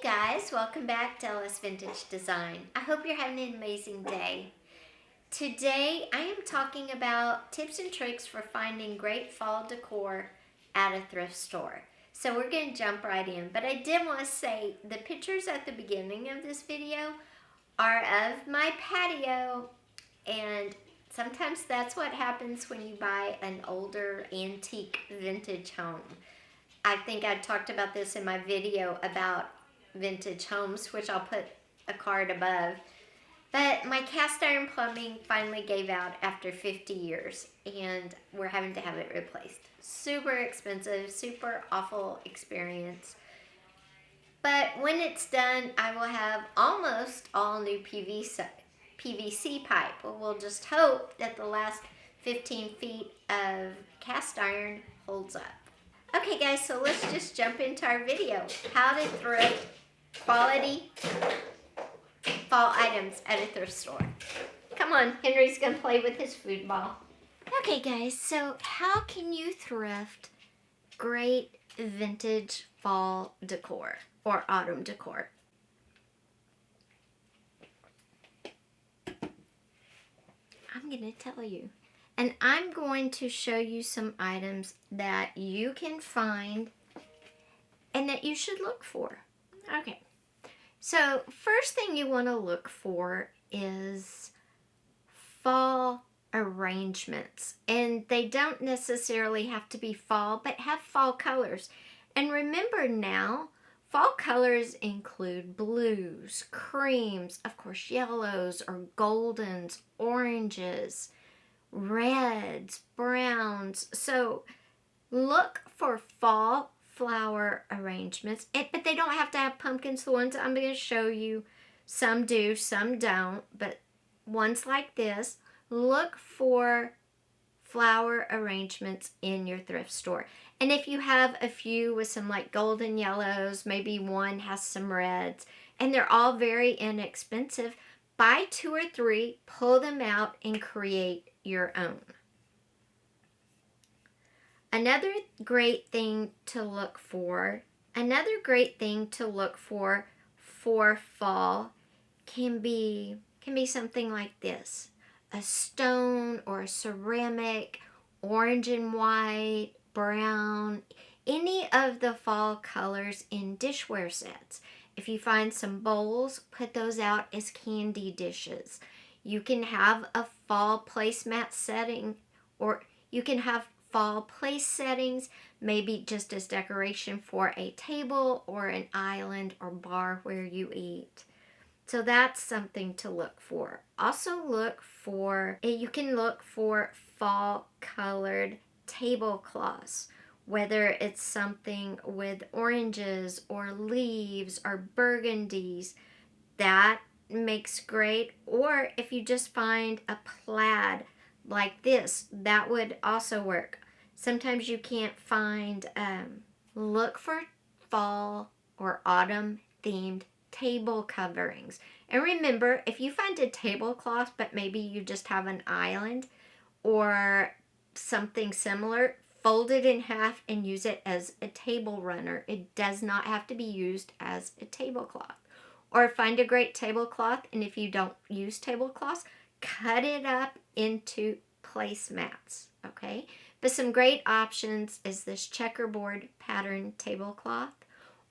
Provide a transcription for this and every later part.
Guys, welcome back to Ella's Vintage Design. I hope you're having an amazing day. Today I am talking about tips and tricks for finding great fall decor at a thrift store. So we're going to jump right in, but I did want to say the pictures at the beginning of this video are of my patio, and sometimes that's what happens when you buy an older antique vintage home. I think I talked about this in my video about vintage homes, which I'll put a card above. But my cast iron plumbing finally gave out after 50 years, and we're having to have it replaced. Super expensive, super awful experience. But when it's done, I will have almost all new PVC pipe. We'll just hope that the last 15 feet of cast iron holds up. Okay guys, so let's just jump into our video. How to thrift quality fall items at a thrift store. Come on, Henry's gonna play with his food ball. Okay guys, so how can you thrift great vintage fall decor or autumn decor? I'm gonna tell you. And I'm going to show you some items that you can find and that you should look for. Okay, so first thing you want to look for is fall arrangements. And they don't necessarily have to be fall, but have fall colors. And remember now, fall colors include blues, creams, of course yellows or goldens, oranges, reds, browns. So look for fall flower arrangements, but they don't have to have pumpkins. The ones I'm going to show you, some do, some don't, but ones like this, look for flower arrangements in your thrift store. And if you have a few with some like golden yellows, maybe one has some reds, and they're all very inexpensive, buy 2 or 3, pull them out, and create your own. Another great thing to look for fall can be something like this. A stone or a ceramic, orange and white, brown, any of the fall colors in dishware sets. If you find some bowls, put those out as candy dishes. You can have a fall placemat setting, or you can have fall place settings, maybe just as decoration for a table or an island or bar where you eat. So that's something to look for. Also you can look for fall colored tablecloths, whether it's something with oranges or leaves or burgundies. That makes great. Or if you just find a plaid like this, that would also work. Sometimes you can't find, look for fall or autumn themed table coverings. And remember, if you find a tablecloth but maybe you just have an island or something similar, fold it in half and use it as a table runner. It does not have to be used as a tablecloth. Or find a great tablecloth, and if you don't use tablecloths, cut it up into placemats, okay? But some great options is this checkerboard pattern tablecloth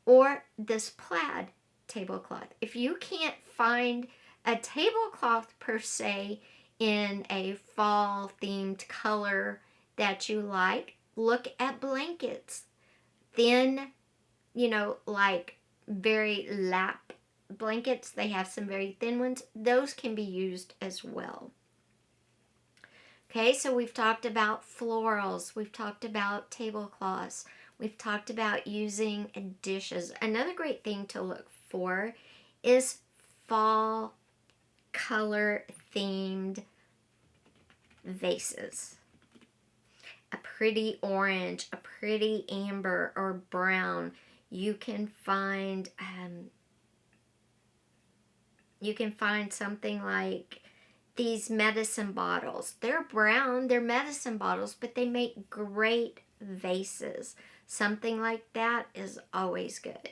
or this plaid tablecloth. If you can't find a tablecloth per se in a fall themed color that you like, look at blankets. Thin, like very lap blankets. They have some very thin ones. Those can be used as well. Okay, so we've talked about florals. We've talked about tablecloths. We've talked about using dishes. Another great thing to look for is fall color themed vases. A pretty orange, a pretty amber or brown. You can find something like these medicine bottles. They're brown, they're medicine bottles, but they make great vases. Something like that is always good.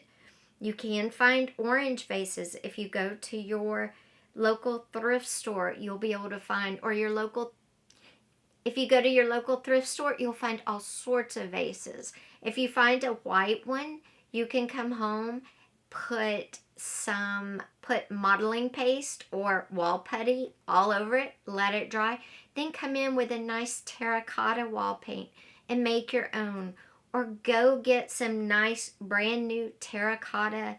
You can find orange vases. If you go to your local thrift store, you'll be able to find, or your local, if you go to your local thrift store, you'll find all sorts of vases. If you find a white one, you can come home, put modeling paste or wall putty all over it, let it dry, then come in with a nice terracotta wall paint and make your own. Or go get some nice brand new terracotta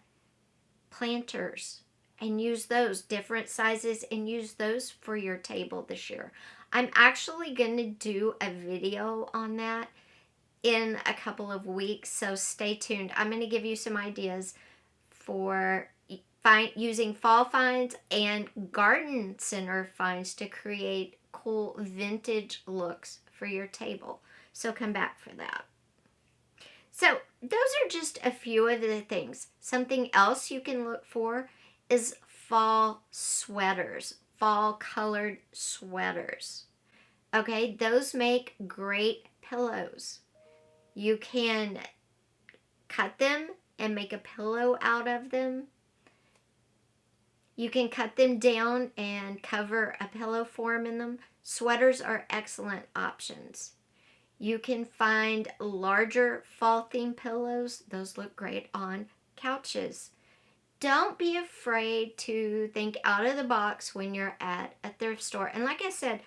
planters and use those, different sizes, and use those for your table this year. I'm actually going to do a video on that in a couple of weeks, so stay tuned. I'm going to give you some ideas for using fall finds and garden center finds to create cool vintage looks for your table. So come back for that. So those are just a few of the things. Something else you can look for is fall sweaters, fall colored sweaters. Okay, those make great pillows. You can cut them and make a pillow out of them. You can cut them down and cover a pillow form in them. Sweaters are excellent options. You can find larger fall theme pillows. Those look great on couches. Don't be afraid to think out of the box when you're at a thrift store. And like I said,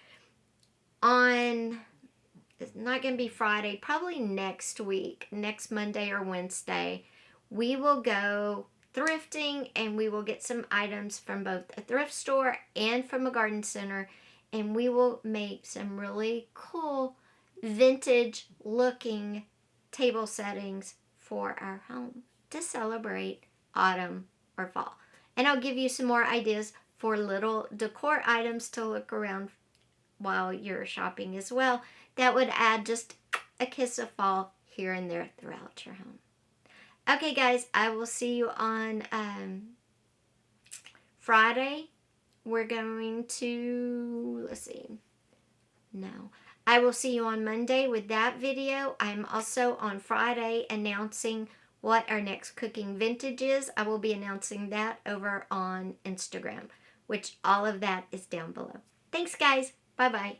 it's not going to be Friday, probably next week, next Monday or Wednesday, we will go thrifting and we will get some items from both a thrift store and from a garden center, and we will make some really cool vintage looking table settings for our home to celebrate autumn or fall. And I'll give you some more ideas for little decor items to look around while you're shopping as well. That would add just a kiss of fall here and there throughout your home. Okay guys, I will see you on Friday. We're going to, I will see you on Monday with that video. I'm also on Friday announcing what our next cooking vintage is. I will be announcing that over on Instagram, which all of that is down below. Thanks guys. Bye-bye.